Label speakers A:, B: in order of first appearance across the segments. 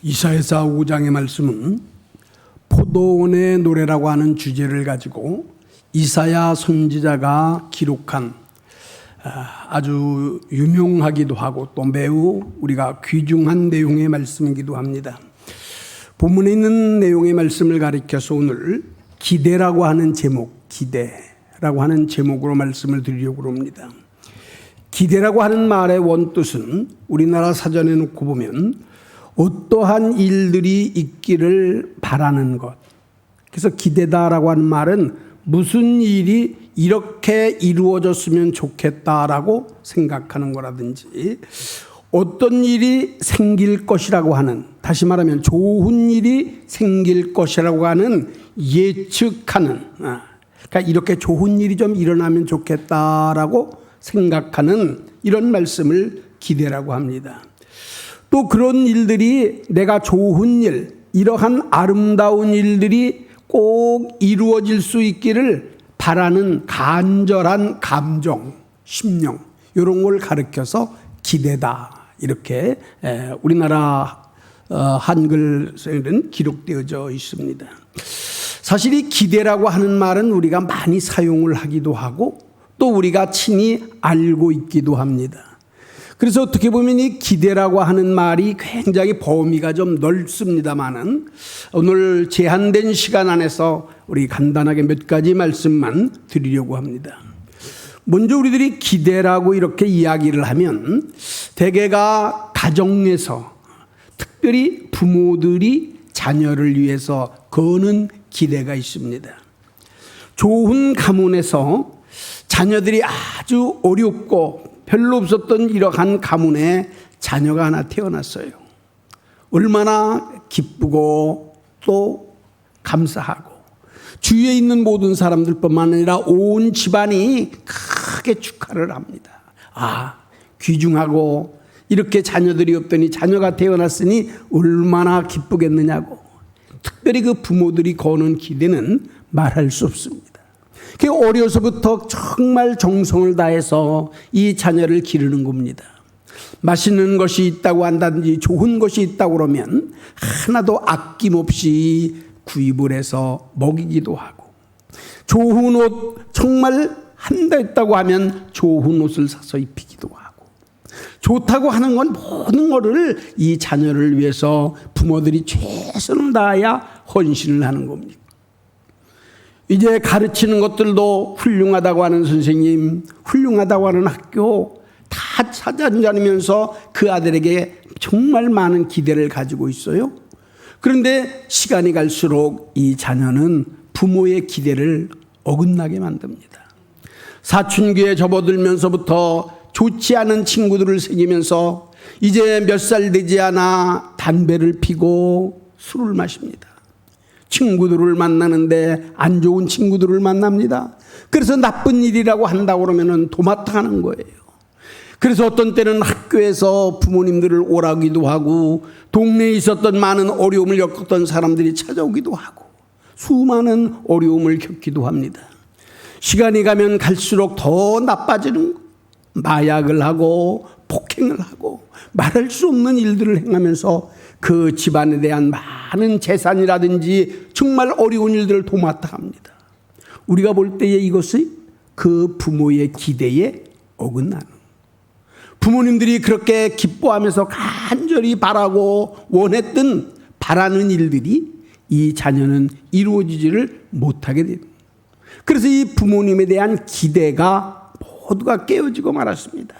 A: 이사야서 5장의 말씀은 포도원의 노래라고 하는 주제를 가지고 이사야 선지자가 기록한 아주 유명하기도 하고 또 매우 우리가 귀중한 내용의 말씀이기도 합니다. 본문에 있는 내용의 말씀을 가리켜서 오늘 기대라고 하는 제목, 기대라고 하는 제목으로 말씀을 드리려고 합니다. 기대라고 하는 말의 원뜻은 우리나라 사전에 놓고 보면 어떠한 일들이 있기를 바라는 것. 그래서 기대다라고 하는 말은 무슨 일이 이렇게 이루어졌으면 좋겠다라고 생각하는 거라든지 어떤 일이 생길 것이라고 하는, 다시 말하면 좋은 일이 생길 것이라고 하는 예측하는, 그러니까 이렇게 좋은 일이 좀 일어나면 좋겠다라고 생각하는 이런 말씀을 기대라고 합니다. 또 그런 일들이 내가 좋은 일, 이러한 아름다운 일들이 꼭 이루어질 수 있기를 바라는 간절한 감정, 심령, 이런 걸 가르쳐서 기대다. 이렇게 우리나라 한글에는 기록되어져 있습니다. 사실 이 기대라고 하는 말은 우리가 많이 사용을 하기도 하고 또 우리가 친히 알고 있기도 합니다. 그래서 어떻게 보면 이 기대라고 하는 말이 굉장히 범위가 좀 넓습니다만은 오늘 제한된 시간 안에서 우리 간단하게 몇 가지 말씀만 드리려고 합니다. 먼저 우리들이 기대라고 이렇게 이야기를 하면 대개가 가정에서 특별히 부모들이 자녀를 위해서 거는 기대가 있습니다. 좋은 가문에서 자녀들이 아주 어렵고 별로 없었던 이러한 가문에 자녀가 하나 태어났어요. 얼마나 기쁘고 또 감사하고 주위에 있는 모든 사람들뿐만 아니라 온 집안이 크게 축하를 합니다. 귀중하고 이렇게 자녀들이 없더니 자녀가 태어났으니 얼마나 기쁘겠느냐고. 특별히 그 부모들이 거는 기대는 말할 수 없습니다. 어려서부터 정말 정성을 다해서 이 자녀를 기르는 겁니다. 맛있는 것이 있다고 한다든지 좋은 것이 있다고 그러면 하나도 아낌없이 구입을 해서 먹이기도 하고, 좋은 옷 정말 한다 했다고 하면 좋은 옷을 사서 입히기도 하고, 좋다고 하는 건 모든 것을 이 자녀를 위해서 부모들이 최선을 다하여 헌신을 하는 겁니다. 이제 가르치는 것들도 훌륭하다고 하는 선생님, 훌륭하다고 하는 학교 다 찾아다니면서 그 아들에게 정말 많은 기대를 가지고 있어요. 그런데 시간이 갈수록 이 자녀는 부모의 기대를 어긋나게 만듭니다. 사춘기에 접어들면서부터 좋지 않은 친구들을 사귀면서 이제 몇 살 되지 않아 담배를 피고 술을 마십니다. 친구들을 만나는데 안 좋은 친구들을 만납니다. 그래서 나쁜 일이라고 한다고 그러면 도맡아가는 거예요. 그래서 어떤 때는 학교에서 부모님들을 오라기도 하고 동네에 있었던 많은 어려움을 겪었던 사람들이 찾아오기도 하고 수많은 어려움을 겪기도 합니다. 시간이 가면 갈수록 더 나빠지는 거예요. 마약을 하고 폭행을 하고 말할 수 없는 일들을 행하면서 그 집안에 대한 많은 재산이라든지 정말 어려운 일들을 도맡아 합니다. 우리가 볼 때에 이것이 그 부모의 기대에 어긋나는, 부모님들이 그렇게 기뻐하면서 간절히 바라고 원했던 바라는 일들이 이 자녀는 이루어지지를 못하게 됩니다. 그래서 이 부모님에 대한 기대가 모두가 깨어지고 말았습니다.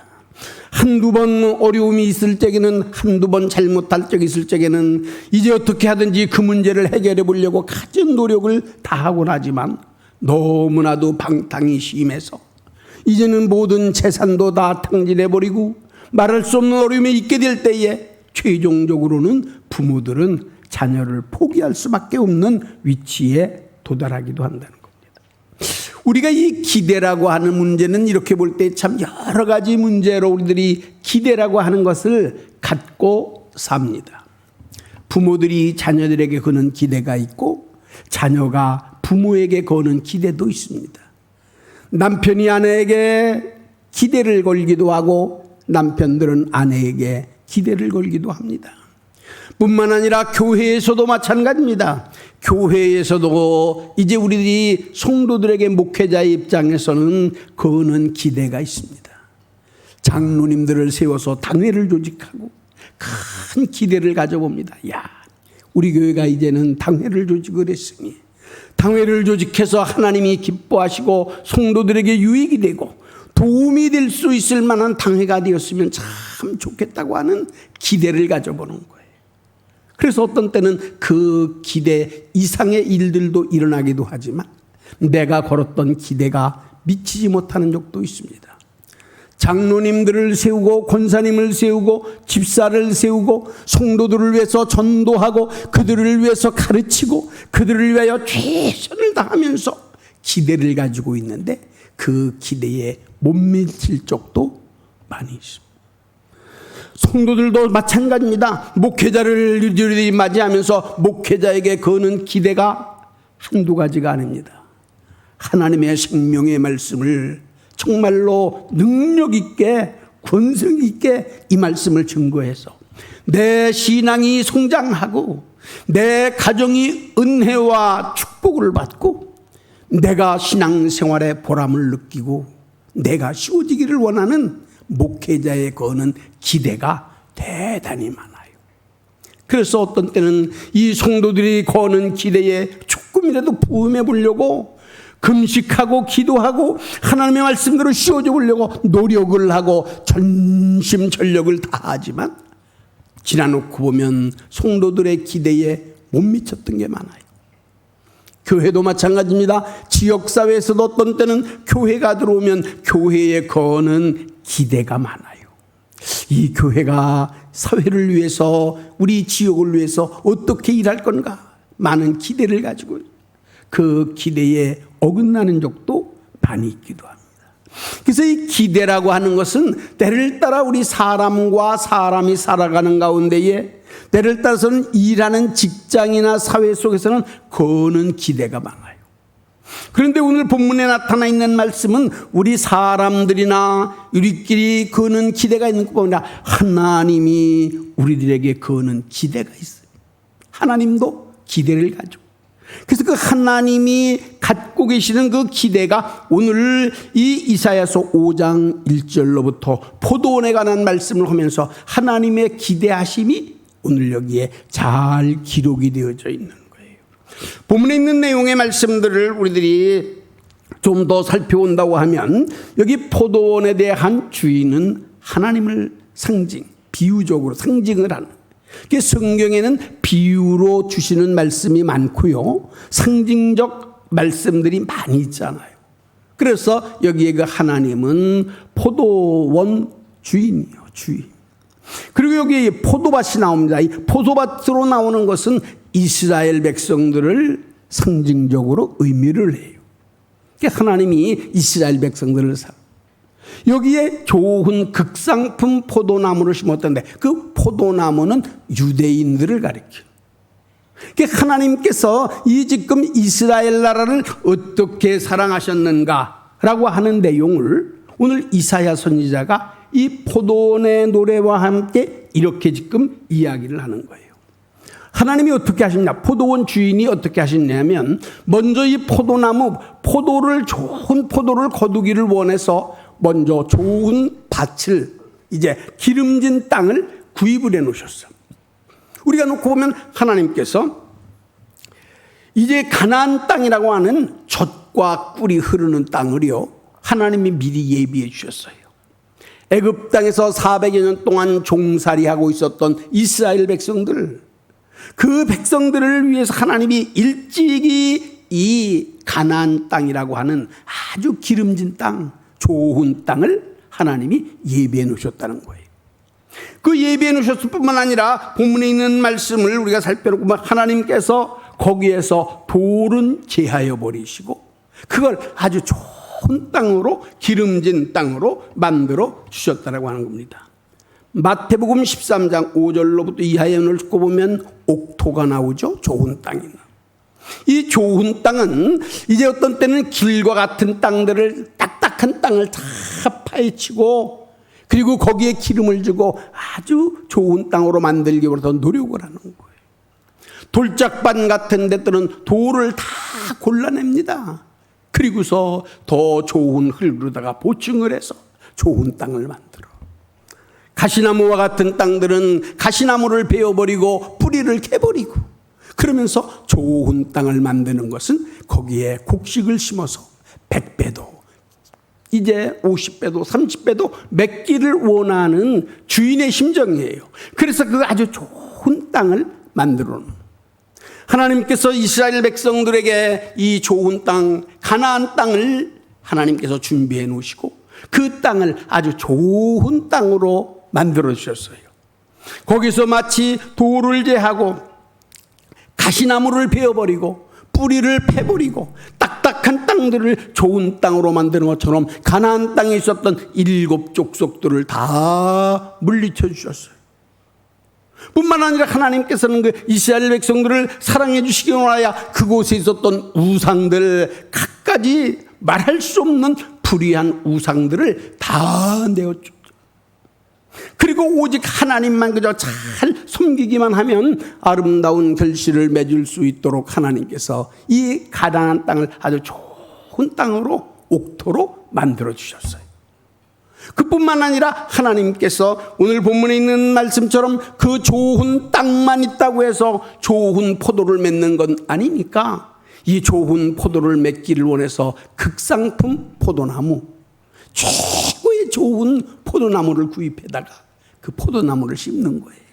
A: 한두 번 어려움이 있을 적에는, 한두 번 잘못할 적이 있을 적에는 이제 어떻게 하든지 그 문제를 해결해 보려고 가진 노력을 다하곤 하지만 너무나도 방탕이 심해서 이제는 모든 재산도 다 탕진해 버리고 말할 수 없는 어려움에 있게 될 때에 최종적으로는 부모들은 자녀를 포기할 수밖에 없는 위치에 도달하기도 한다는 겁니다. 우리가 이 기대라고 하는 문제는 이렇게 볼 때 참 여러 가지 문제로 우리들이 기대라고 하는 것을 갖고 삽니다. 부모들이 자녀들에게 거는 기대가 있고 자녀가 부모에게 거는 기대도 있습니다. 남편이 아내에게 기대를 걸기도 하고 남편들은 아내에게 기대를 걸기도 합니다. 뿐만 아니라 교회에서도 마찬가지입니다. 교회에서도 이제 우리들이 성도들에게 목회자의 입장에서는 거는 기대가 있습니다. 장로님들을 세워서 당회를 조직하고 큰 기대를 가져봅니다. 야, 우리 교회가 이제는 당회를 조직을 했으니 당회를 조직해서 하나님이 기뻐하시고 성도들에게 유익이 되고 도움이 될 수 있을 만한 당회가 되었으면 참 좋겠다고 하는 기대를 가져보는 거예요. 그래서 어떤 때는 그 기대 이상의 일들도 일어나기도 하지만 내가 걸었던 기대가 미치지 못하는 적도 있습니다. 장로님들을 세우고 권사님을 세우고 집사를 세우고 성도들을 위해서 전도하고 그들을 위해서 가르치고 그들을 위하여 최선을 다하면서 기대를 가지고 있는데 그 기대에 못 미칠 적도 많이 있습니다. 성도들도 마찬가지입니다. 목회자를 유리히 맞이하면서 목회자에게 거는 기대가 한두 가지가 아닙니다. 하나님의 생명의 말씀을 정말로 능력 있게 권성 있게 이 말씀을 증거해서 내 신앙이 성장하고 내 가정이 은혜와 축복을 받고 내가 신앙생활의 보람을 느끼고 내가 쉬워지기를 원하는 목회자의 거는 기대가 대단히 많아요. 그래서 어떤 때는 이 성도들이 거는 기대에 조금이라도 부음해 보려고 금식하고 기도하고 하나님의 말씀대로 쉬워져 보려고 노력을 하고 전심전력을 다하지만 지나놓고 보면 성도들의 기대에 못 미쳤던 게 많아요. 교회도 마찬가지입니다. 지역사회에서도 어떤 때는 교회가 들어오면 교회에 거는 기대가 많아요. 이 교회가 사회를 위해서 우리 지역을 위해서 어떻게 일할 건가 많은 기대를 가지고 그 기대에 어긋나는 적도 많이 있기도 합니다. 그래서 이 기대라고 하는 것은 때를 따라 우리 사람과 사람이 살아가는 가운데에 때를 따라서는 일하는 직장이나 사회 속에서는 거는 기대가 많아요. 그런데 오늘 본문에 나타나 있는 말씀은 우리 사람들이나 우리끼리 거는 기대가 있는 것뿐 아니라 하나님이 우리들에게 거는 기대가 있어요. 하나님도 기대를 가지고 그래서 그 하나님이 갖고 계시는 그 기대가 오늘 이 이사야서 5장 1절로부터 포도원에 관한 말씀을 하면서 하나님의 기대하심이 오늘 여기에 잘 기록이 되어져 있는 거예요. 본문에 있는 내용의 말씀들을 우리들이 좀 더 살펴본다고 하면 여기 포도원에 대한 주인은 하나님을 비유적으로 상징을 하는 성경에는 비유로 주시는 말씀이 많고요. 상징적 말씀들이 많이 있잖아요. 그래서 여기에 그 하나님은 포도원 주인이요. 주인. 그리고 여기 포도밭이 나옵니다. 이 포도밭으로 나오는 것은 이스라엘 백성들을 상징적으로 의미를 해요. 하나님이 이스라엘 백성들을 여기에 좋은 극상품 포도나무를 심었던데 그 포도나무는 유대인들을 가리켜요. 하나님께서 이 지금 이스라엘 나라를 어떻게 사랑하셨는가라고 하는 내용을 오늘 이사야 선지자가 이 포도원의 노래와 함께 이렇게 지금 이야기를 하는 거예요. 하나님이 어떻게 하셨냐? 포도원 주인이 어떻게 하셨냐면 먼저 이 포도나무 좋은 포도를 거두기를 원해서 먼저 좋은 밭을 이제 기름진 땅을 구입을 해 놓으셨어. 우리가 놓고 보면 하나님께서 이제 가나안 땅이라고 하는 젖과 꿀이 흐르는 땅을요 하나님이 미리 예비해 주셨어요. 애굽 땅에서 400여 년 동안 종살이하고 있었던 이스라엘 백성들, 그 백성들을 위해서 하나님이 일찍이 이 가나안 땅이라고 하는 아주 기름진 땅, 좋은 땅을 하나님이 예비해 놓으셨다는 거예요. 그 예비해 놓으셨을 뿐만 아니라 본문에 있는 말씀을 우리가 살펴보고 하나님께서 거기에서 돌은 제하여 버리시고 그걸 아주 좋은 땅으로 기름진 땅으로 만들어 주셨다라고 하는 겁니다. 마태복음 13장 5절로부터 이하연을 읽고 보면 옥토가 나오죠. 좋은 땅이나. 이 좋은 땅은 이제 어떤 때는 길과 같은 땅들을 딱딱한 땅을 다 파헤치고 그리고 거기에 기름을 주고 아주 좋은 땅으로 만들기 위해서 노력을 하는 거예요. 돌짝반 같은 데들은 돌을 다 골라냅니다. 그리고서 더 좋은 흙으로다가 보충을 해서 좋은 땅을 만들어. 가시나무와 같은 땅들은 가시나무를 베어버리고 뿌리를 캐버리고, 그러면서 좋은 땅을 만드는 것은 거기에 곡식을 심어서 100배도, 이제 50배도 30배도 맺기를 원하는 주인의 심정이에요. 그래서 그 아주 좋은 땅을 만들어 놓은, 하나님께서 이스라엘 백성들에게 이 좋은 땅, 가나안 땅을 하나님께서 준비해 놓으시고 그 땅을 아주 좋은 땅으로 만들어 주셨어요. 거기서 마치 돌을 제하고 가시나무를 베어버리고 뿌리를 패버리고 딱딱한 땅들을 좋은 땅으로 만드는 것처럼 가나안 땅에 있었던 7 족속들을 다 물리쳐 주셨어요. 뿐만 아니라 하나님께서는 그 이스라엘 백성들을 사랑해 주시기 원하여 그곳에 있었던 우상들, 갖가지 말할 수 없는 불의한 우상들을 다 내어줬죠. 그리고 오직 하나님만 그저 잘 섬기기만 하면 아름다운 결실을 맺을 수 있도록 하나님께서 이 가나안 땅을 아주 좋은 땅으로, 옥토로 만들어 주셨어요. 그뿐만 아니라 하나님께서 오늘 본문에 있는 말씀처럼 그 좋은 땅만 있다고 해서 좋은 포도를 맺는 건 아니니까 이 좋은 포도를 맺기를 원해서 극상품 포도나무, 최고의 좋은 포도나무를 구입해다가 그 포도나무를 심는 거예요.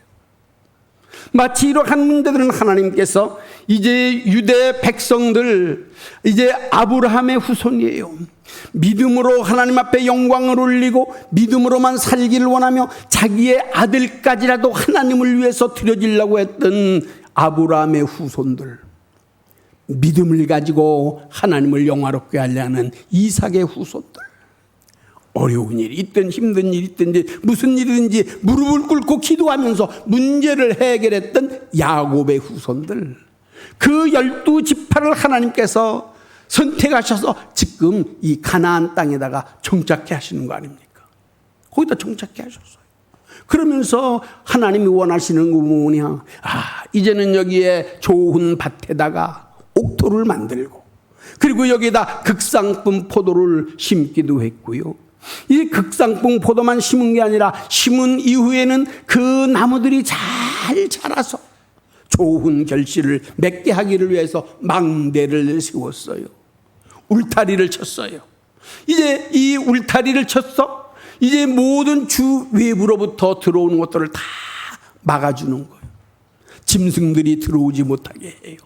A: 마치 이러한 문제들은 하나님께서 이제 유대 백성들, 이제 아브라함의 후손이에요. 믿음으로 하나님 앞에 영광을 올리고 믿음으로만 살기를 원하며 자기의 아들까지라도 하나님을 위해서 드려지려고 했던 아브라함의 후손들, 믿음을 가지고 하나님을 영화롭게 하려 하는 이삭의 후손들, 어려운 일이 있든 힘든 일이 있든지 무슨 일이든지 무릎을 꿇고 기도하면서 문제를 해결했던 야곱의 후손들, 그 12지파를 하나님께서 선택하셔서 지금 이 가나안 땅에다가 정착해 하시는 거 아닙니까? 거기다 정착해 하셨어요. 그러면서 하나님이 원하시는 거 뭐냐? 이제는 여기에 좋은 밭에다가 옥토를 만들고, 그리고 여기에다 극상품 포도를 심기도 했고요. 이 극상품 포도만 심은 게 아니라 심은 이후에는 그 나무들이 잘 자라서 좋은 결실을 맺게 하기를 위해서 망대를 세웠어요. 울타리를 쳤어요. 이제 이 울타리를 쳤어. 이제 모든 주 외부로부터 들어오는 것들을 다 막아주는 거예요. 짐승들이 들어오지 못하게 해요.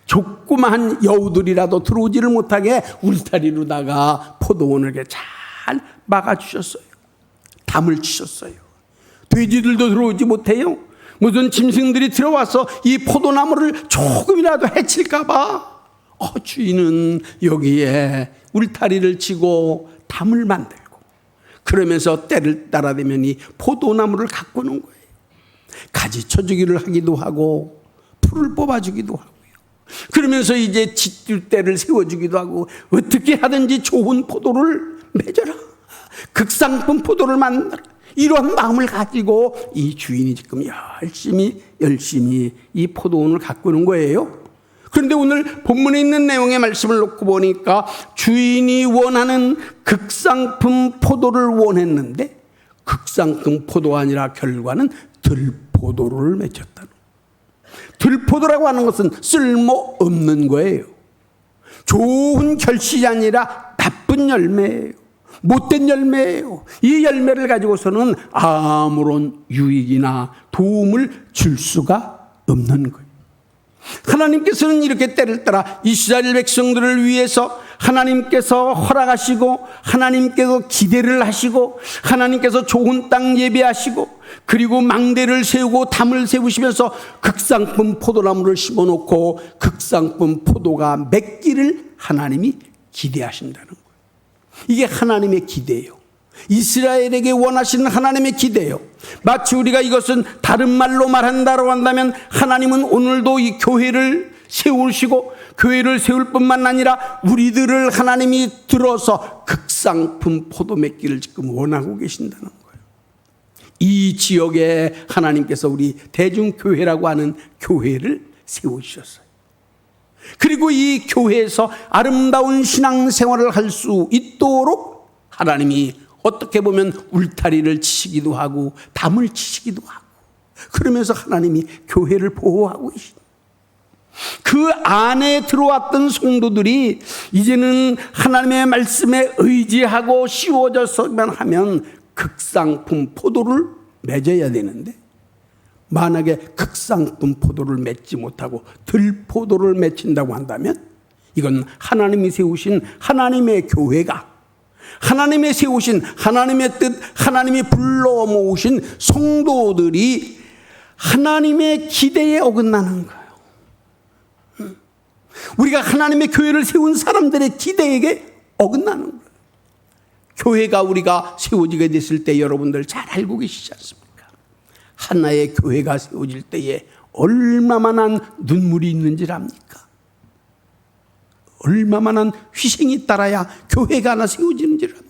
A: 조그마한 여우들이라도 들어오지를 못하게 울타리로다가 포도원을 잘 막아주셨어요. 담을 치셨어요. 돼지들도 들어오지 못해요. 무슨 짐승들이 들어와서 이 포도나무를 조금이라도 해칠까봐 주인은 여기에 울타리를 치고 담을 만들고, 그러면서 때를 따라대면 이 포도나무를 가꾸는 거예요. 가지 쳐주기를 하기도 하고 풀을 뽑아주기도 하고요. 그러면서 이제 짖을 때를 세워주기도 하고 어떻게 하든지 좋은 포도를 맺어라, 극상품 포도를 만들어, 이런 마음을 가지고 이 주인이 지금 열심히 이 포도원을 가꾸는 거예요. 그런데 오늘 본문에 있는 내용의 말씀을 놓고 보니까 주인이 원하는 극상품 포도를 원했는데 극상품 포도가 아니라 결과는 들포도를 맺었다는 거예요. 들포도라고 하는 것은 쓸모없는 거예요. 좋은 결실이 아니라 나쁜 열매예요. 못된 열매예요. 이 열매를 가지고서는 아무런 유익이나 도움을 줄 수가 없는 거예요. 하나님께서는 이렇게 때를 따라 이스라엘 백성들을 위해서 하나님께서 허락하시고, 하나님께서 기대를 하시고, 하나님께서 좋은 땅 예배하시고, 그리고 망대를 세우고 담을 세우시면서 극상품 포도나무를 심어놓고 극상품 포도가 맺기를 하나님이 기대하신다는 거예요. 이게 하나님의 기대예요. 이스라엘에게 원하시는 하나님의 기대예요. 마치 우리가 이것은 다른 말로 말한다고 한다면 하나님은 오늘도 이 교회를 세우시고 교회를 세울 뿐만 아니라 우리들을 하나님이 들어서 극상품 포도 맺기를 지금 원하고 계신다는 거예요. 이 지역에 하나님께서 우리 대중교회라고 하는 교회를 세우셨어요. 그리고 이 교회에서 아름다운 신앙생활을 할 수 있도록 하나님이 어떻게 보면 울타리를 치시기도 하고 담을 치시기도 하고, 그러면서 하나님이 교회를 보호하고 계십니다. 그 안에 들어왔던 성도들이 이제는 하나님의 말씀에 의지하고 씌워져서만 하면 극상품 포도를 맺어야 되는데, 만약에 극상품 포도를 맺지 못하고 들포도를 맺힌다고 한다면 이건 하나님이 세우신 하나님의 교회가, 하나님의 세우신 하나님의 뜻, 하나님이 불러 모으신 성도들이 하나님의 기대에 어긋나는 거예요. 우리가 하나님의 교회를 세운 사람들의 기대에게 어긋나는 거예요. 교회가 우리가 세워지게 됐을 때 여러분들 잘 알고 계시지 않습니까? 하나의 교회가 세워질 때에 얼마만한 눈물이 있는지를 압니까? 얼마만한 희생이 따라야 교회가 하나 세워지는지를 압니까?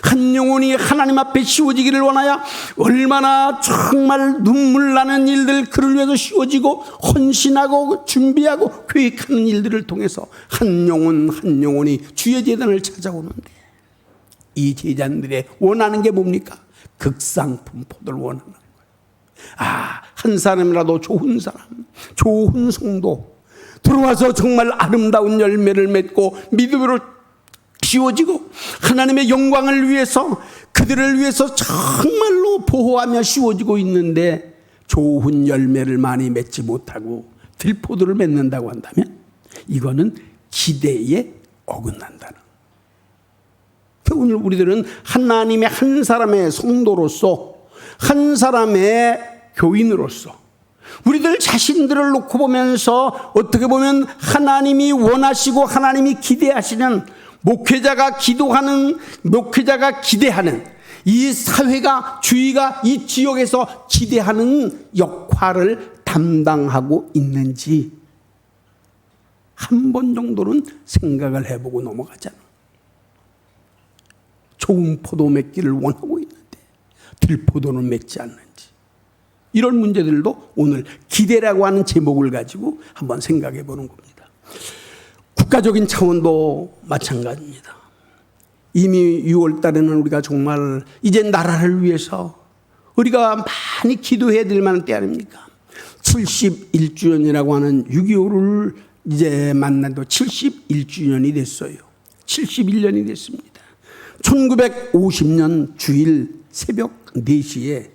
A: 한 영혼이 하나님 앞에 씌워지기를 원하여 얼마나 정말 눈물 나는 일들, 그를 위해서 씌워지고 헌신하고 준비하고 계획하는 일들을 통해서 한 영혼 한 영혼이 주의 제단을 찾아오는데, 이 제자들의 원하는 게 뭡니까? 극상품 포도를 원하는 거예요. 한 사람이라도 좋은 사람, 좋은 성도 들어와서 정말 아름다운 열매를 맺고 믿음으로 씌워지고 하나님의 영광을 위해서, 그들을 위해서 정말로 보호하며 씌워지고 있는데 좋은 열매를 많이 맺지 못하고 들포도를 맺는다고 한다면 이거는 기대에 어긋난다는. 오늘 우리들은 하나님의 한 사람의 성도로서, 한 사람의 교인으로서 우리들 자신들을 놓고 보면서 어떻게 보면 하나님이 원하시고 하나님이 기대하시는, 목회자가 기대하는, 이 사회가, 주위가 이 지역에서 기대하는 역할을 담당하고 있는지 한 번 정도는 생각을 해보고 넘어가잖아. 좋은 포도 맺기를 원하고 있는데 들포도는 맺지 않는지, 이런 문제들도 오늘 기대라고 하는 제목을 가지고 한번 생각해 보는 겁니다. 국가적인 차원도 마찬가지입니다. 이미 6월 달에는 우리가 정말 이제 나라를 위해서 우리가 많이 기도해야 될 만한 때 아닙니까? 71주년이라고 하는 6.25를 이제 만나도 71주년이 됐어요. 71년이 됐습니다. 1950년 주일 새벽 4시에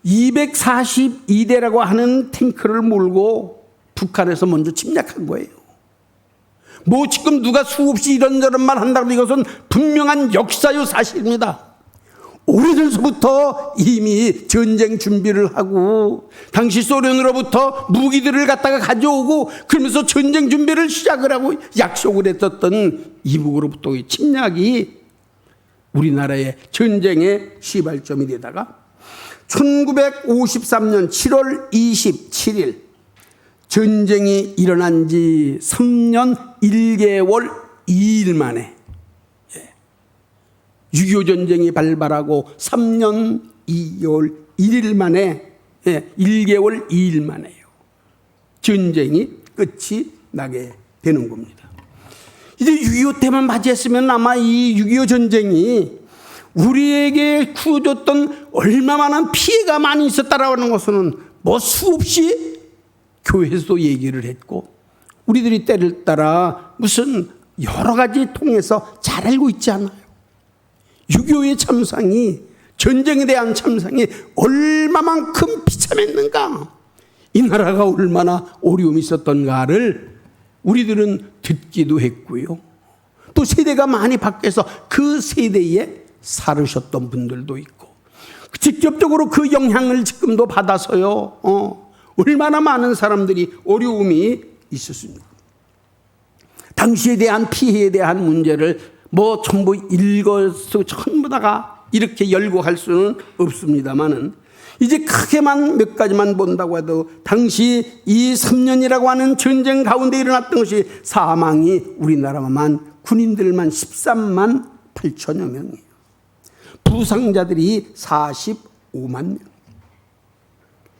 A: 242대라고 하는 탱크를 몰고 북한에서 먼저 침략한 거예요. 뭐 지금 누가 수없이 이런저런 말 한다고, 이것은 분명한 역사요 사실입니다. 오래전부터 이미 전쟁 준비를 하고 당시 소련으로부터 무기들을 갖다가 가져오고 그러면서 전쟁 준비를 시작을 하고 약속을 했었던 이북으로부터의 침략이 우리나라의 전쟁의 시발점이 되다가 1953년 7월 27일 전쟁이 일어난 지 3년 1개월 2일 만에, 6.25 전쟁이 발발하고 3년 2개월 1일 만에, 1개월 2일 만에요, 전쟁이 끝이 나게 되는 겁니다. 이제 6.25 때만 맞이했으면 아마 이 6.25 전쟁이 우리에게 구워줬던 얼마만한 피해가 많이 있었다라는 것은 뭐 수없이 교회에서도 얘기를 했고 우리들이 때를 따라 무슨 여러 가지 통해서 잘 알고 있지 않아요? 6.25의 참상이, 전쟁에 대한 참상이 얼마만큼 비참했는가, 이 나라가 얼마나 어려움이 있었던가를 우리들은 듣기도 했고요. 또 세대가 많이 바뀌어서 그 세대에 살으셨던 분들도 있고 직접적으로 그 영향을 지금도 받아서요, 얼마나 많은 사람들이 어려움이 있었습니다. 당시에 대한 피해에 대한 문제를 뭐 전부 읽어서 전부 다가 이렇게 열고 할 수는 없습니다만은 이제 크게만 몇 가지만 본다고 해도 당시 이 3년이라고 하는 전쟁 가운데 일어났던 것이 사망이 우리나라만 군인들만 13만 8천여 명이에요. 부상자들이 45 5만 명.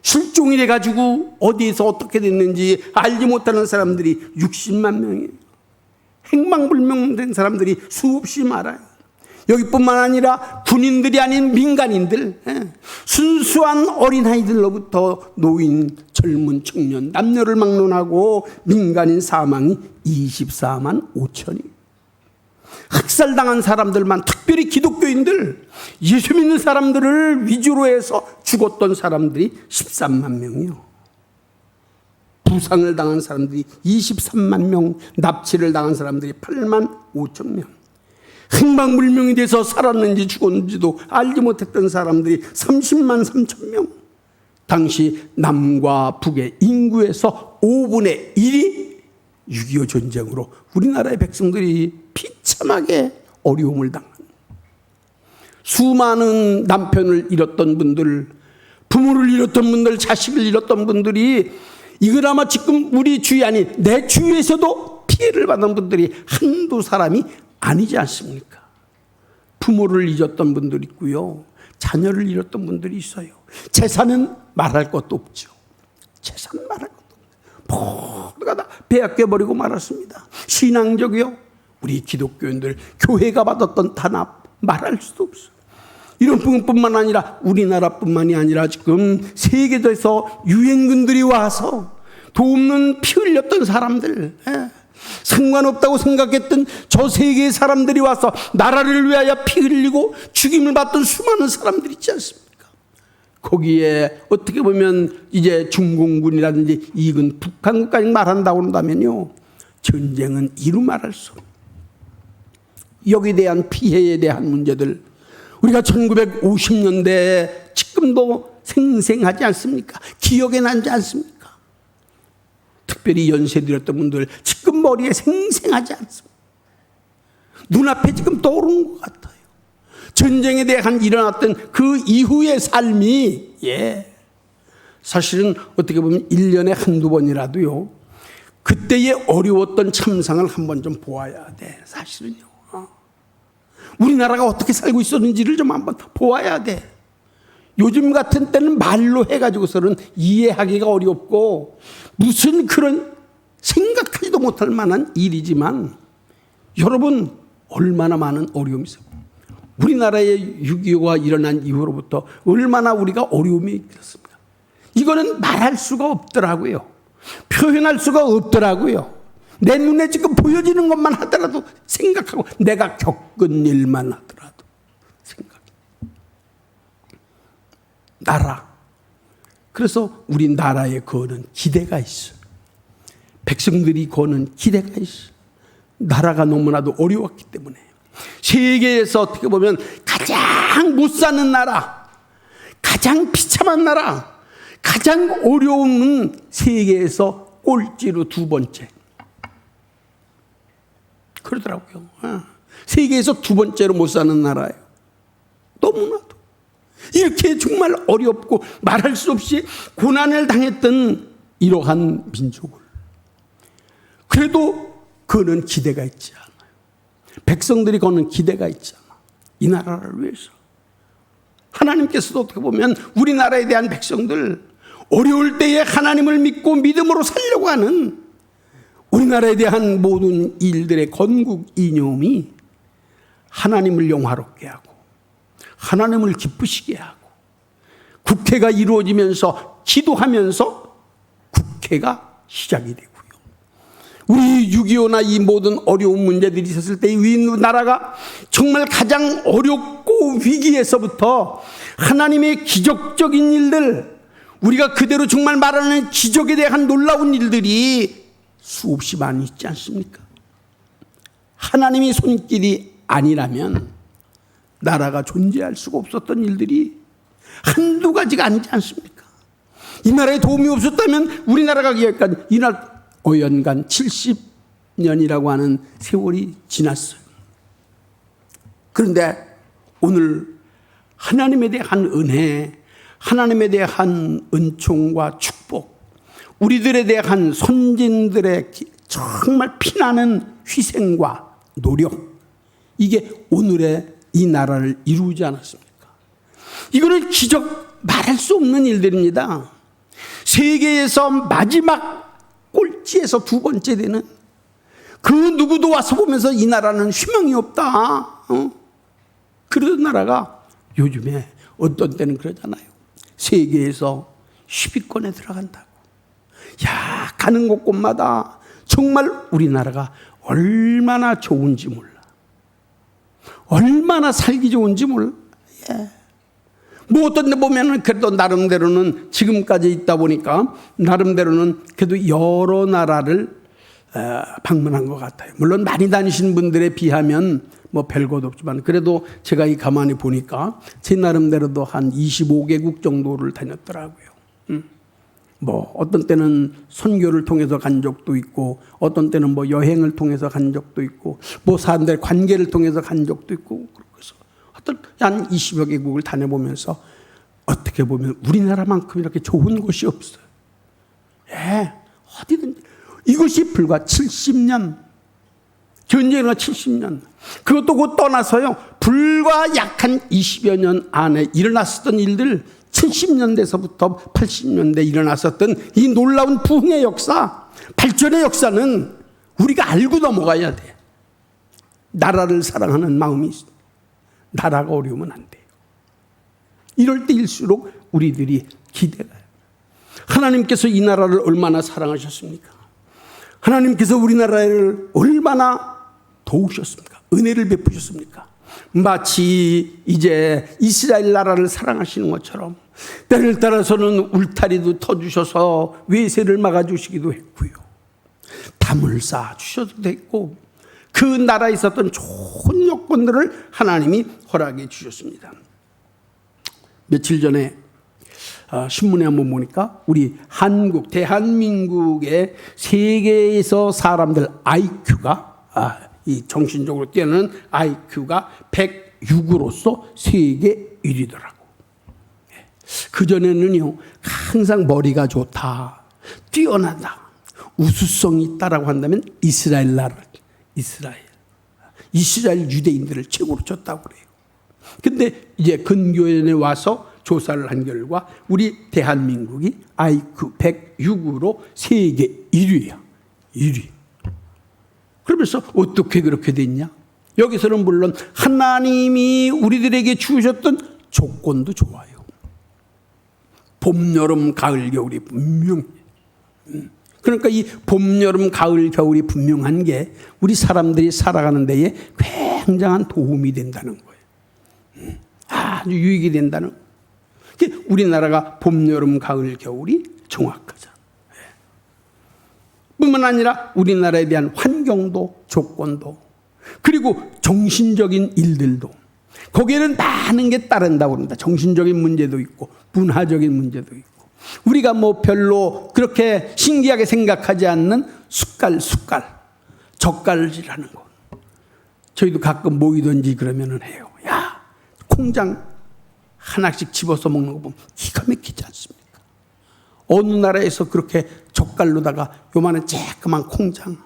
A: 실종이 돼가지고 어디에서 어떻게 됐는지 알지 못하는 사람들이 60만 명이에요. 행방불명된 사람들이 수없이 많아요. 여기뿐만 아니라 군인들이 아닌 민간인들, 순수한 어린아이들로부터 노인, 젊은 청년, 남녀를 막론하고 민간인 사망이 24만 5천이. 학살당한 사람들만, 특별히 기독교인들, 예수 믿는 사람들을 위주로 해서 죽었던 사람들이 13만 명이요. 부상을 당한 사람들이 23만 명, 납치를 당한 사람들이 8만 5천 명. 행방불명이 돼서 살았는지 죽었는지도 알지 못했던 사람들이 30만 3천 명. 당시 남과 북의 인구에서 5분의 1이 6.25 전쟁으로 우리나라의 백성들이 비참하게 어려움을 당한, 수많은 남편을 잃었던 분들, 부모를 잃었던 분들, 자식을 잃었던 분들이 이건 아마 지금 우리 주위 아닌 내 주위에서도 피해를 받은 분들이 한두 사람이 아니지 않습니까? 부모를 잃었던 분들이 있고요, 자녀를 잃었던 분들이 있어요. 재산은 말할 것도 없죠. 재산은 말할 것도 없죠. 모두가 다 빼앗겨버리고 말았습니다. 신앙적이요, 우리 기독교인들 교회가 받았던 탄압 말할 수도 없어요. 이런 뿐만 아니라 우리나라뿐만이 아니라 지금 세계에서 유행군들이 와서 돕는 피 흘렸던 사람들, 상관없다고 생각했던 저 세계의 사람들이 와서 나라를 위하여 피 흘리고 죽임을 받던 수많은 사람들이 있지 않습니까? 거기에 어떻게 보면 이제 중공군이라든지 이건 북한국까지 말한다고 한다면요, 전쟁은 이루 말할 수 없어요. 여기에 대한 피해에 대한 문제들, 우리가 1950년대에 지금도 생생하지 않습니까? 기억에 나지 않습니까? 특별히 연세 들었던 분들 지금 머리에 생생하지 않습니까? 눈앞에 지금 떠오르는 것 같아요. 전쟁에 대한 일어났던 그 이후의 삶이, 사실은 어떻게 보면 1년에 한두 번이라도요, 그때의 어려웠던 참상을 한번 좀 보아야 돼. 사실은요, 우리나라가 어떻게 살고 있었는지를 좀 한번 보아야 돼. 요즘 같은 때는 말로 해가지고서는 이해하기가 어렵고 무슨 그런 생각하지도 못할 만한 일이지만, 여러분 얼마나 많은 어려움이 있어요. 우리나라의 6.25가 일어난 이후로부터 얼마나 우리가 어려움이 있었습니까? 이거는 말할 수가 없더라고요. 표현할 수가 없더라고요. 내 눈에 지금 보여지는 것만 하더라도 생각하고, 내가 겪은 일만 하더라도 생각. 나라. 그래서 우리 나라에 거는 기대가 있어요. 백성들이 거는 기대가 있어요. 나라가 너무나도 어려웠기 때문에. 세계에서 어떻게 보면 가장 못 사는 나라, 가장 비참한 나라, 가장 어려운 세계에서 꼴찌로 두 번째. 그러더라고요. 세계에서 두 번째로 못 사는 나라예요. 너무나도. 이렇게 정말 어렵고 말할 수 없이 고난을 당했던 이러한 민족을, 그래도 그는 기대가 있지 않아요. 백성들이 거는 기대가 있지 않아. 이 나라를 위해서. 하나님께서도 어떻게 보면 우리나라에 대한 백성들, 어려울 때에 하나님을 믿고 믿음으로 살려고 하는 우리나라에 대한 모든 일들의 건국 이념이 하나님을 영화롭게 하고 하나님을 기쁘시게 하고, 국회가 이루어지면서 기도하면서 국회가 시작이 되고요. 우리 6.25나 이 모든 어려운 문제들이 있었을 때 이 나라가 정말 가장 어렵고 위기에서부터 하나님의 기적적인 일들, 우리가 그대로 정말 말하는 기적에 대한 놀라운 일들이 수없이 많이 있지 않습니까? 하나님의 손길이 아니라면 나라가 존재할 수가 없었던 일들이 한두 가지가 아니지 않습니까? 이 나라에 도움이 없었다면 우리나라가 여기까지, 이날 어연간 70년이라고 하는 세월이 지났어요. 그런데 오늘 하나님에 대한 은혜, 하나님에 대한 은총과 축복, 우리들에 대한 선진들의 정말 피나는 희생과 노력, 이게 오늘의 이 나라를 이루지 않았습니까? 이거는 기적 말할 수 없는 일들입니다. 세계에서 마지막 꼴찌에서 두 번째 되는 그 누구도 와서 보면서 이 나라는 희망이 없다. 그런 나라가 요즘에 어떤 때는 그러잖아요. 세계에서 10위권에 들어간다고. 야, 가는 곳곳마다 정말 우리나라가 얼마나 좋은지 몰라. 얼마나 살기 좋은지 몰라. 예. 뭐 어떤 데 보면은 그래도 나름대로는 지금까지 있다 보니까 나름대로는 그래도 여러 나라를 방문한 것 같아요. 물론 많이 다니신 분들에 비하면 뭐 별것 없지만 그래도 제가 이 가만히 보니까 제 나름대로도 한 25개국 정도를 다녔더라고요. 뭐 어떤 때는 선교를 통해서 간 적도 있고 어떤 때는 뭐 여행을 통해서 간 적도 있고 뭐 사람들의 관계를 통해서 간 적도 있고 그래서 하여튼 한 20여 개국을 다녀보면서 어떻게 보면 우리나라만큼 이렇게 좋은 곳이 없어요. 예, 어디든지. 이것이 불과 70년, 전쟁은 70년. 그것도 곧 떠나서요. 불과 약 한 20여 년 안에 일어났었던 일들 70년대서부터 80년대 일어났었던 이 놀라운 부흥의 역사, 발전의 역사는 우리가 알고 넘어가야 돼. 나라를 사랑하는 마음이 있습니다. 나라가 어려우면 안 돼요. 이럴 때일수록 우리들이 기대가 해요. 하나님께서 이 나라를 얼마나 사랑하셨습니까? 하나님께서 우리나라를 얼마나 도우셨습니까? 은혜를 베푸셨습니까? 마치 이제 이스라엘 나라를 사랑하시는 것처럼 때를 따라서는 울타리도 터주셔서 외세를 막아주시기도 했고요. 담을 쌓아주셔도 됐고 그 나라에 있었던 좋은 여건들을 하나님이 허락해 주셨습니다. 며칠 전에 신문에 한번 보니까 우리 한국, 대한민국의 세계에서 사람들 IQ가 이 정신적으로 뛰어나는 IQ가 106으로서 세계 1위더라고. 그전에는요, 항상 머리가 좋다, 뛰어나다, 우수성이 있다라고 한다면 이스라엘 나라, 이스라엘 유대인들을 최고로 쳤다고 그래요. 근데 이제 근교에 와서 조사를 한 결과 우리 대한민국이 IQ 106으로 세계 1위야. 1위. 그러면서 어떻게 그렇게 됐냐? 여기서는 물론 하나님이 우리들에게 주셨던 조건도 좋아요. 봄, 여름, 가을, 겨울이 분명해. 그러니까 이 봄, 여름, 가을, 겨울이 분명한 게 우리 사람들이 살아가는 데에 굉장한 도움이 된다는 거예요. 아주 유익이 된다는 거예요. 우리나라가 봄, 여름, 가을, 겨울이 정확하죠. 뿐만 아니라 우리나라에 대한 환경도 조건도 그리고 정신적인 일들도 거기에는 많은 게 따른다고 합니다. 정신적인 문제도 있고 문화적인 문제도 있고 우리가 뭐 별로 그렇게 신기하게 생각하지 않는 젓갈질하는 거. 저희도 가끔 모이든지 그러면은 해요. 야, 콩장 하나씩 집어서 먹는 거 보면 기가 막히지 않습니까? 어느 나라에서 그렇게 젓갈로다가 요만한 쬐끄만 콩장,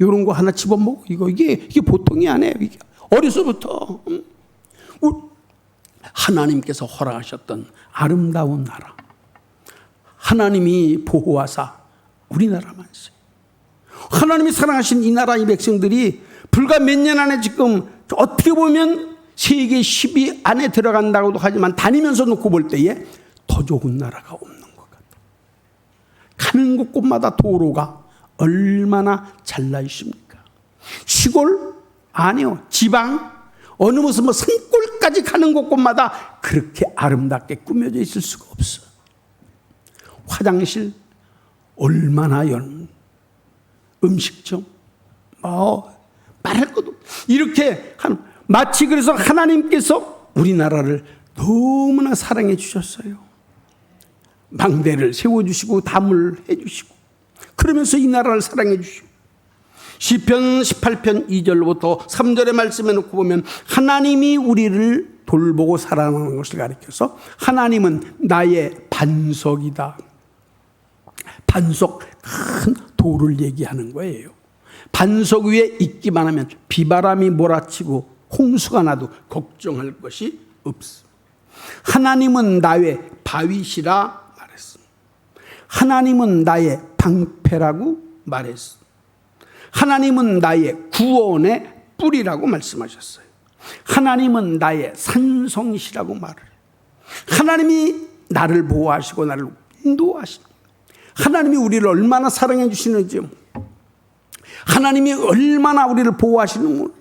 A: 요런 거 하나 집어 먹어. 이게 보통이 아니에요. 이게 어려서부터 하나님께서 허락하셨던 아름다운 나라. 하나님이 보호하사 우리나라만 있어요. 하나님이 사랑하신 이 나라 이 백성들이 불과 몇 년 안에 지금 어떻게 보면 세계 10위 안에 들어간다고도 하지만 다니면서 놓고 볼 때에 더 좋은 나라가 없는 것 같아요. 가는 곳곳마다 도로가 얼마나 잘 나 있습니까? 시골? 아니요. 지방? 어느 무슨 뭐 산골까지 가는 곳곳마다 그렇게 아름답게 꾸며져 있을 수가 없어. 화장실? 얼마나 음식점? 말할 것도 이렇게 마치 그래서 하나님께서 우리나라를 너무나 사랑해 주셨어요. 망대를 세워주시고 담을 해주시고 그러면서 이 나라를 사랑해 주시고 시편 18편 2절부터 3절의 말씀에 놓고 보면 하나님이 우리를 돌보고 살아나는 것을 가리켜서 하나님은 나의 반석이다. 반석 큰 돌을 얘기하는 거예요. 반석 위에 있기만 하면 비바람이 몰아치고 홍수가 나도 걱정할 것이 없습니다. 하나님은 나의 바위시라 말했습니다. 하나님은 나의 방패라고 말했습니다. 하나님은 나의 구원의 뿌리라고 말씀하셨어요. 하나님은 나의 산성이시라고 말을 해요. 하나님이 나를 보호하시고 나를 인도하십니다. 하나님이 우리를 얼마나 사랑해 주시는지, 하나님이 얼마나 우리를 보호하시는,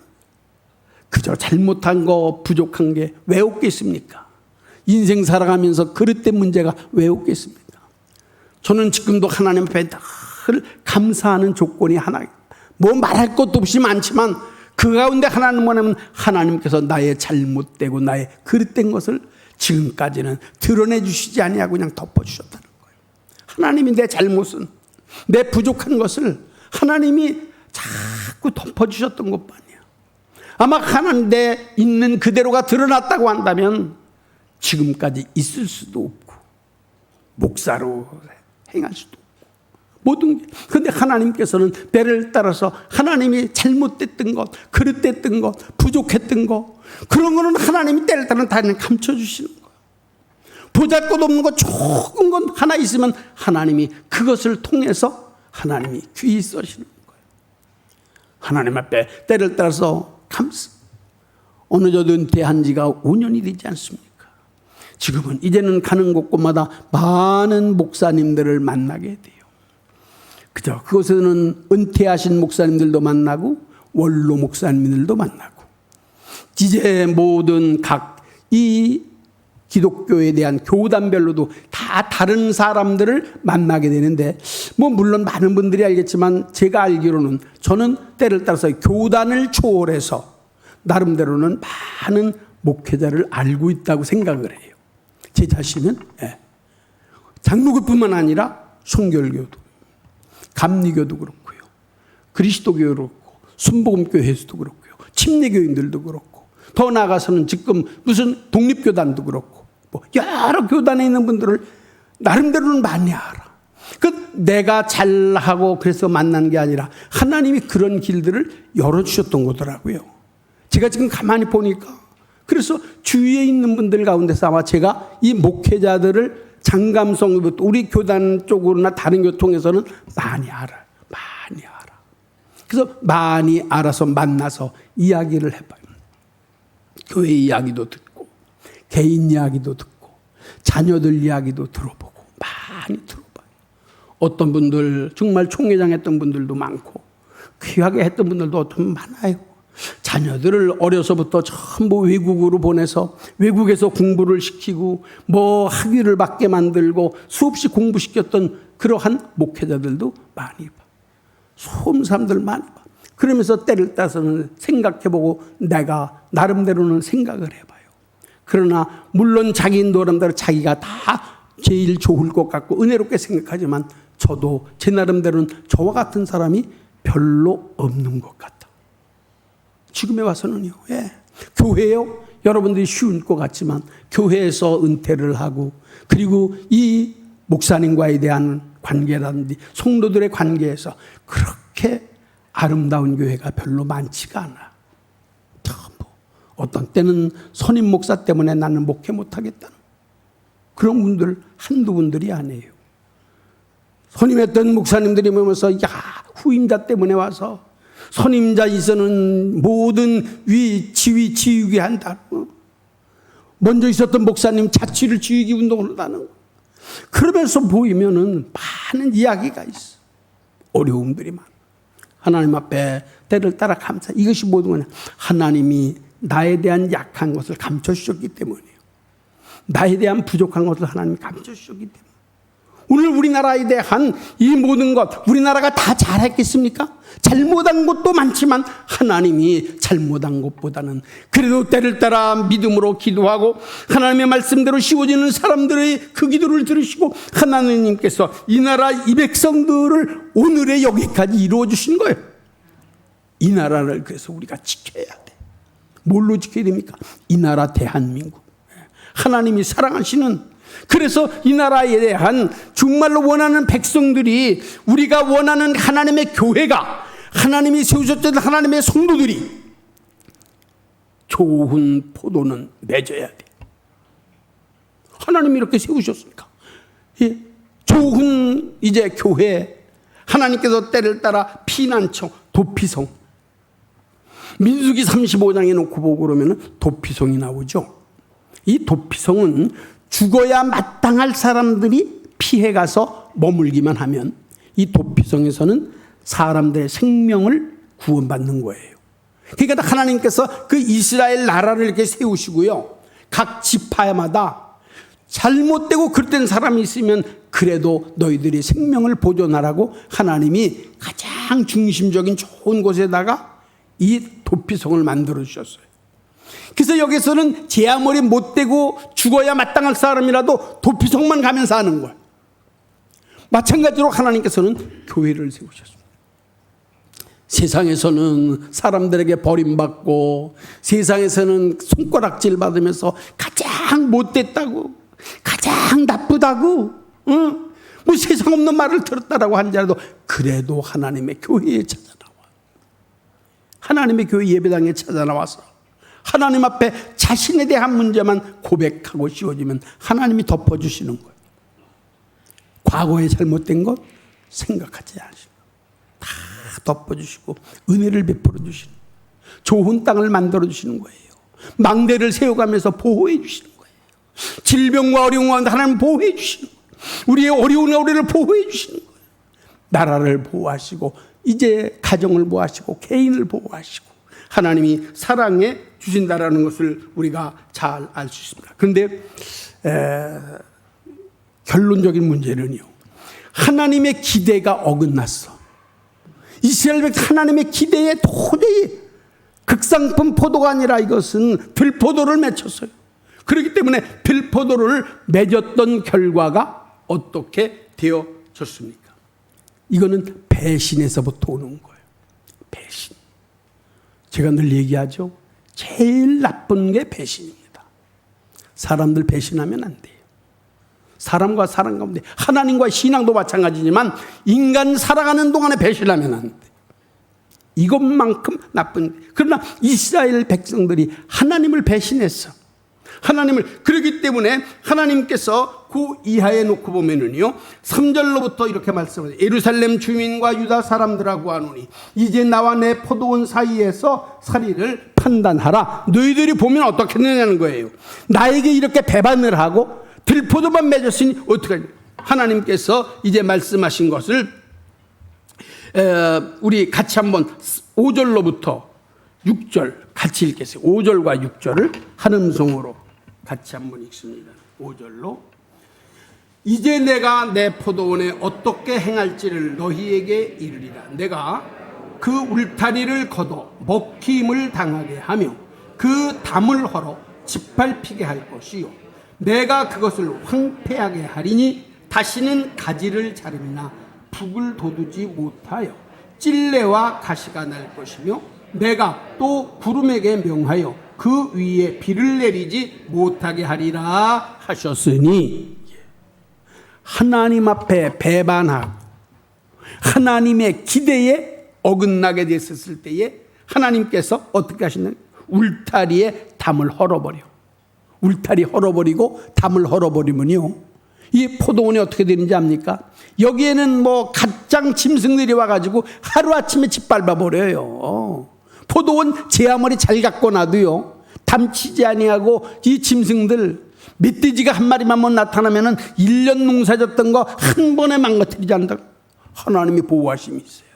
A: 그저 잘못한 거 부족한 게 왜 없겠습니까? 인생 살아가면서 그릇된 문제가 왜 없겠습니까? 저는 지금도 하나님 앞에 늘 감사하는 조건이 하나, 뭐 말할 것도 없이 많지만 그 가운데 하나는 뭐냐면 하나님께서 나의 잘못되고 나의 그릇된 것을 지금까지는 드러내 주시지 아니하고 그냥 덮어주셨다는 거예요. 하나님이 내 잘못은, 내 부족한 것을 하나님이 자꾸 덮어주셨던 것뿐이에요. 아마 하나님 내 있는 그대로가 드러났다고 한다면 지금까지 있을 수도 없고 목사로 행할 수도 없고 모든 게. 그런데 하나님께서는 때를 따라서 하나님이 잘못됐던 것, 그릇됐던 것, 부족했던 것, 그런 거는 하나님이 때를 따라 다 감춰주시는 거예요. 보잘것없는 것 조금 건 하나 있으면 하나님이 그것을 통해서 하나님이 귀히 써시는 거예요. 하나님 앞에 때를 따라서 감사. 어느 정도 은퇴한 지가 5년이 되지 않습니까? 지금은 이제는 가는 곳곳마다 많은 목사님들을 만나게 돼요. 그죠? 그곳에는 은퇴하신 목사님들도 만나고 원로 목사님들도 만나고, 이제 모든 각 이 기독교에 대한 교단별로도 다 다른 사람들을 만나게 되는데, 뭐 물론 많은 분들이 알겠지만 제가 알기로는 저는 때를 따라서 교단을 초월해서 나름대로는 많은 목회자를 알고 있다고 생각을 해요. 제 자신은 장로교뿐만 아니라 성결교도, 감리교도 그렇고요, 그리스도교도 그렇고, 순복음교회에서도 그렇고요, 침례교인들도 그렇고, 더 나아가서는 지금 무슨 독립교단도 그렇고, 뭐 여러 교단에 있는 분들을 나름대로는 많이 알아. 그 내가 잘하고 그래서 만난 게 아니라 하나님이 그런 길들을 열어주셨던 거더라고요. 제가 지금 가만히 보니까, 그래서 주위에 있는 분들 가운데서 아마 제가 이 목회자들을 장감성부터 우리 교단 쪽으로나 다른 교통에서는 많이 알아요. 많이 알아. 그래서 많이 알아서 만나서 이야기를 해봐요. 교회 이야기도 듣고, 개인 이야기도 듣고, 자녀들 이야기도 들어보고, 많이 들어봐요. 어떤 분들 정말 총회장 했던 분들도 많고, 귀하게 했던 분들도 어떤 많아요. 자녀들을 어려서부터 전부 외국으로 보내서 외국에서 공부를 시키고 뭐 학위를 받게 만들고 수없이 공부시켰던 그러한 목회자들도 많이 봐. 소음 사람들 많이 봐. 그러면서 때를 따서는 생각해보고 내가 나름대로는 생각을 해봐요. 그러나 물론 자기 나름대로 자기가 다 제일 좋을 것 같고 은혜롭게 생각하지만 저도 제 나름대로는 저와 같은 사람이 별로 없는 것 같다. 지금에 와서는요. 교회요. 여러분들이 쉬운 것 같지만 교회에서 은퇴를 하고, 그리고 이 목사님과에 대한 관계라든지 성도들의 관계에서 그렇게 아름다운 교회가 별로 많지가 않아. 어떤 때는 선임 목사 때문에 나는 목회 못하겠다는 그런 분들 한두 분들이 아니에요. 선임했던 목사님들이 보면서 후임자 때문에 와서 선임자 있어는 모든 지위 지휘게 한다고, 먼저 있었던 목사님 자취를 지휘기 운동을 한다는 거. 그러면서 보이면은 많은 이야기가 있어. 어려움들이 많아. 하나님 앞에 때를 따라 감사. 이것이 모든 거냐. 하나님이 나에 대한 약한 것을 감춰주셨기 때문이에요. 나에 대한 부족한 것을 하나님이 감춰주셨기 때문에. 오늘 우리나라에 대한 이 모든 것, 우리나라가 다 잘했겠습니까? 잘못한 것도 많지만 하나님이 잘못한 것보다는 그래도 때를 따라 믿음으로 기도하고 하나님의 말씀대로 씌워지는 사람들의 그 기도를 들으시고 하나님께서 이 나라 이 백성들을 오늘의 여기까지 이루어 주신 거예요. 이 나라를 그래서 우리가 지켜야 돼. 뭘로 지켜야 됩니까? 이 나라 대한민국. 하나님이 사랑하시는, 그래서 이 나라에 대한 정말로 원하는 백성들이, 우리가 원하는 하나님의 교회가, 하나님이 세우셨던 하나님의 성도들이 좋은 포도는 맺어야 돼. 하나님이 이렇게 세우셨으니까. 예. 좋은 이제 교회, 하나님께서 때를 따라 피난처, 도피성. 민수기 35장에 놓고 보고 그러면 도피성이 나오죠. 이 도피성은 죽어야 마땅할 사람들이 피해가서 머물기만 하면 이 도피성에서는 사람들의 생명을 구원받는 거예요. 그러니까 하나님께서 그 이스라엘 나라를 이렇게 세우시고요. 각 지파마다 잘못되고 그릇된 사람이 있으면 그래도 너희들이 생명을 보존하라고 하나님이 가장 중심적인 좋은 곳에다가 이 도피성을 만들어 주셨어요. 그래서 여기서는 제 아무리 못되고 죽어야 마땅할 사람이라도 도피성만 가면 사는 거예요. 마찬가지로 하나님께서는 교회를 세우셨습니다. 세상에서는 사람들에게 버림받고 세상에서는 손가락질 받으면서 가장 못됐다고 가장 나쁘다고 뭐 세상 없는 말을 들었다라고 한지라도 그래도 하나님의 교회에 찾아나와 하나님의 교회 예배당에 찾아나와서 하나님 앞에 자신에 대한 문제만 고백하고 씌워지면 하나님이 덮어주시는 거예요. 과거에 잘못된 것 생각하지 않으시고 다 덮어주시고 은혜를 베풀어 주시는 좋은 땅을 만들어 주시는 거예요. 망대를 세워가면서 보호해 주시는 거예요. 질병과 어려움 가운데 하나님 보호해 주시는 거예요. 우리의 어려운 우리를 보호해 주시는 거예요. 나라를 보호하시고 이제 가정을 보호하시고 개인을 보호하시고 하나님이 사랑해 주신다라는 것을 우리가 잘 알 수 있습니다. 그런데 결론적인 문제는요. 하나님의 기대가 어긋났어. 이스라엘 백성 하나님의 기대에 도저히 극상품 포도가 아니라 이것은 들포도를 맺혔어요. 그렇기 때문에 들포도를 맺었던 결과가 어떻게 되어졌습니까? 이거는 배신에서부터 오는 거예요. 배신. 제가 늘 얘기하죠. 제일 나쁜 게 배신입니다. 사람들 배신하면 안 돼요. 사람과 사람 가운데 하나님과의 신앙도 마찬가지지만 인간 살아가는 동안에 배신하면 안 돼. 이것만큼 나쁜. 그러나 이스라엘 백성들이 하나님을 배신했어. 하나님을. 그렇기 때문에 하나님께서 그 이하에 놓고 보면은요 3절로부터 이렇게 말씀하세요. 예루살렘 주민과 유다 사람들하고 하노니 이제 나와 내 포도원 사이에서 사리를 판단하라. 너희들이 보면 어떻겠느냐는 거예요. 나에게 이렇게 배반을 하고 들포도만 맺었으니 어떡하냐. 하나님께서 이제 말씀하신 것을 우리 같이 한번 5절로부터 6절 같이 읽겠어요. 5절과 6절을 한 음성으로 같이 한번 읽습니다. 5절로 이제 내가 내 포도원에 어떻게 행할지를 너희에게 이르리라. 내가 그 울타리를 걷어 먹힘을 당하게 하며 그 담을 헐어 짓밟히게 할 것이요 내가 그것을 황폐하게 하리니 다시는 가지를 자르나 북을 돋우지 못하여 찔레와 가시가 날 것이며 내가 또 구름에게 명하여 그 위에 비를 내리지 못하게 하리라 하셨으니 하나님 앞에 배반하고 하나님의 기대에 어긋나게 됐었을 때에 하나님께서 어떻게 하시나요? 울타리에 담을 헐어버려. 울타리 헐어버리고 담을 헐어버리면요 이 포도원이 어떻게 되는지 압니까? 여기에는 뭐 가짱 짐승들이 와가지고 하루아침에 짓밟아버려요. 포도원 제 아무리 잘 갖고 놔도요 담치지 아니하고 이 짐승들 멧돼지가 한 마리만 못 나타나면은 1년 농사졌던 거 한 번에 망가뜨리지 않는다. 하나님이 보호하심이 있어요.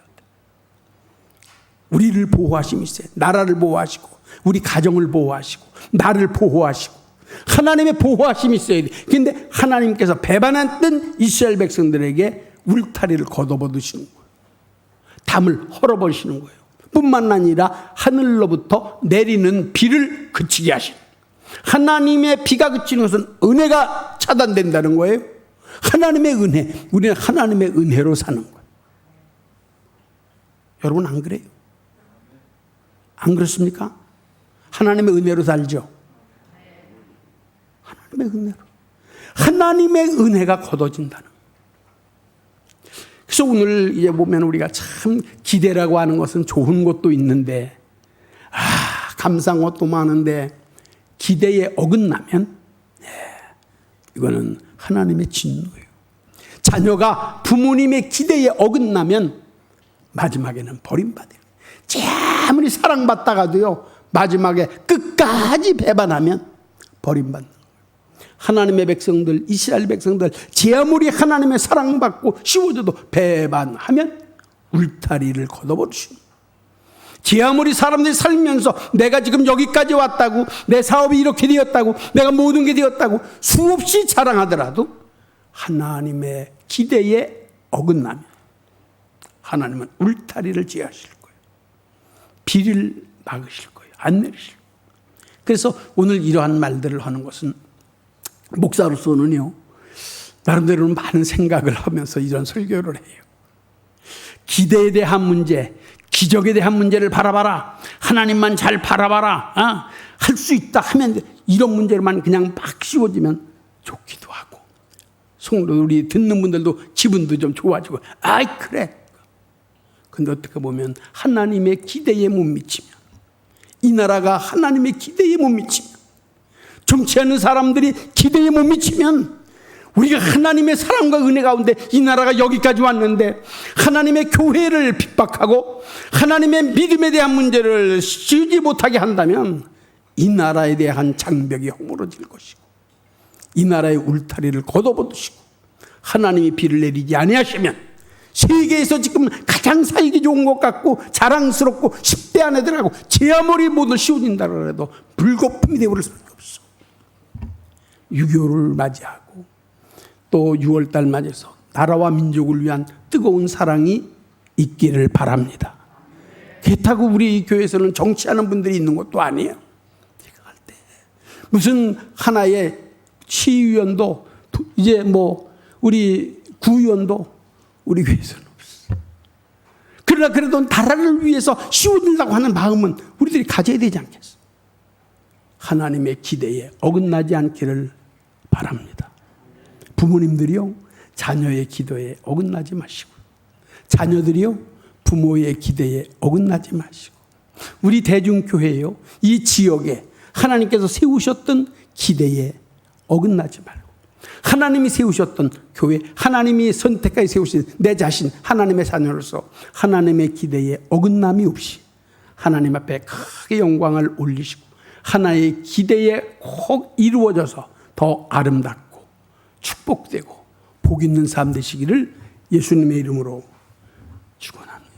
A: 우리를 보호하심이 있어요. 나라를 보호하시고 우리 가정을 보호하시고 나를 보호하시고 하나님의 보호하심이 있어야 돼. 그런데 하나님께서 배반했던 이스라엘 백성들에게 울타리를 걷어버리시는 거예요. 담을 헐어버리시는 거예요. 뿐만 아니라 하늘로부터 내리는 비를 그치게 하시는. 하나님의 비가 그치는 것은 은혜가 차단된다는 거예요. 하나님의 은혜. 우리는 하나님의 은혜로 사는 거예요. 여러분 안 그래요? 안 그렇습니까? 하나님의 은혜로 살죠. 하나님의 은혜로. 하나님의 은혜가 걷어진다는. 그래서 오늘 이제 보면 우리가 참 기대라고 하는 것은 좋은 것도 있는데, 감사한 것도 많은데, 기대에 어긋나면 이거는 하나님의 진노예요. 자녀가 부모님의 기대에 어긋나면 마지막에는 버림받아요. 아무리 사랑받다가도요, 마지막에 끝까지 배반하면 버림받는 거예요. 하나님의 백성들, 이스라엘 백성들, 제 아무리 하나님의 사랑받고 씌워줘도 배반하면 울타리를 걷어버리시는 거예요. 제 아무리 사람들이 살면서 내가 지금 여기까지 왔다고, 내 사업이 이렇게 되었다고, 내가 모든 게 되었다고 수없이 자랑하더라도 하나님의 기대에 어긋나면 하나님은 울타리를 제하실 거예요. 비를 막으실 거예요. 안 내리실 거예요. 그래서 오늘 이러한 말들을 하는 것은 목사로서는요, 나름대로는 많은 생각을 하면서 이런 설교를 해요. 기대에 대한 문제, 기적에 대한 문제를 바라봐라. 하나님만 잘 바라봐라. 할 수 있다 하면 이런 문제로만 그냥 막 씌워지면 좋기도 하고, 성도 우리 듣는 분들도 기분도 좀 좋아지고, 아이 그래. 근데 어떻게 보면 하나님의 기대에 못 미치면, 이 나라가 하나님의 기대에 못 미치면, 정치하는 사람들이 기대에 못 미치면, 우리가 하나님의 사랑과 은혜 가운데 이 나라가 여기까지 왔는데 하나님의 교회를 핍박하고 하나님의 믿음에 대한 문제를 씌우지 못하게 한다면 이 나라에 대한 장벽이 허물어질 것이고, 이 나라의 울타리를 걷어버리시고, 하나님이 비를 내리지 아니하시면 세계에서 지금 가장 살기 좋은 것 같고 자랑스럽고 10대 안에 들어가고 제 아무리 모두 씌워진다 그래도 불거품이 되어버릴 수밖에 없어. 6.25를 맞이하고 또 6월달 맞이해서 나라와 민족을 위한 뜨거운 사랑이 있기를 바랍니다. 그렇다고 우리 교회에서는 정치하는 분들이 있는 것도 아니에요. 생각할 때 무슨 하나의 시의원도, 이제 뭐 우리 구의원도 우리 교회에서는 없어. 그러나 그래도 나라를 위해서 씌워준다고 하는 마음은 우리들이 가져야 되지 않겠어? 하나님의 기대에 어긋나지 않기를 바랍니다. 부모님들이요, 자녀의 기도에 어긋나지 마시고, 자녀들이요, 부모의 기대에 어긋나지 마시고, 우리 대중교회요, 이 지역에 하나님께서 세우셨던 기대에 어긋나지 말고, 하나님이 세우셨던 교회, 하나님이 선택하여 세우신 내 자신, 하나님의 자녀로서 하나님의 기대에 어긋남이 없이 하나님 앞에 크게 영광을 올리시고 하나의 기대에 꼭 이루어져서 더 아름답고 축복되고 복 있는 삶 되시기를 예수님의 이름으로 축원합니다.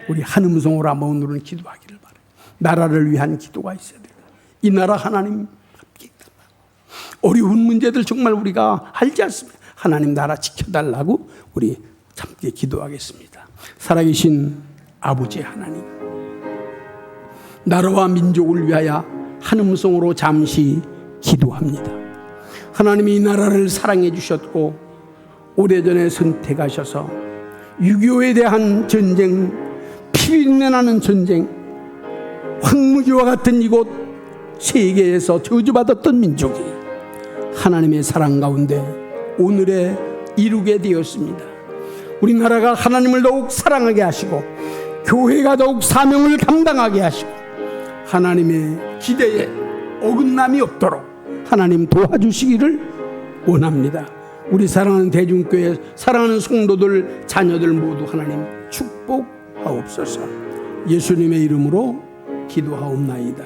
A: 우리 한 음성으로 한번 오늘은 기도하기를 바라요. 나라를 위한 기도가 있어야 돼요. 이 나라 하나님 함께 해달라고. 어려운 문제들 정말 우리가 알지 않습니다. 하나님 나라 지켜달라고 우리 함께 기도하겠습니다. 살아계신 아버지 하나님, 나라와 민족을 위하여 한 음성으로 잠시 기도합니다. 하나님이 이 나라를 사랑해 주셨고 오래전에 선택하셔서 6.25에 대한 전쟁, 피비린내 나는 전쟁, 황무지와 같은 이곳 세계에서 저주받았던 민족이 하나님의 사랑 가운데 오늘에 이루게 되었습니다. 우리나라가 하나님을 더욱 사랑하게 하시고 교회가 더욱 사명을 감당하게 하시고 하나님의 기대에 어긋남이 없도록 하나님 도와주시기를 원합니다. 우리 사랑하는 대중교회, 사랑하는 성도들, 자녀들 모두 하나님 축복하옵소서. 예수님의 이름으로 기도하옵나이다.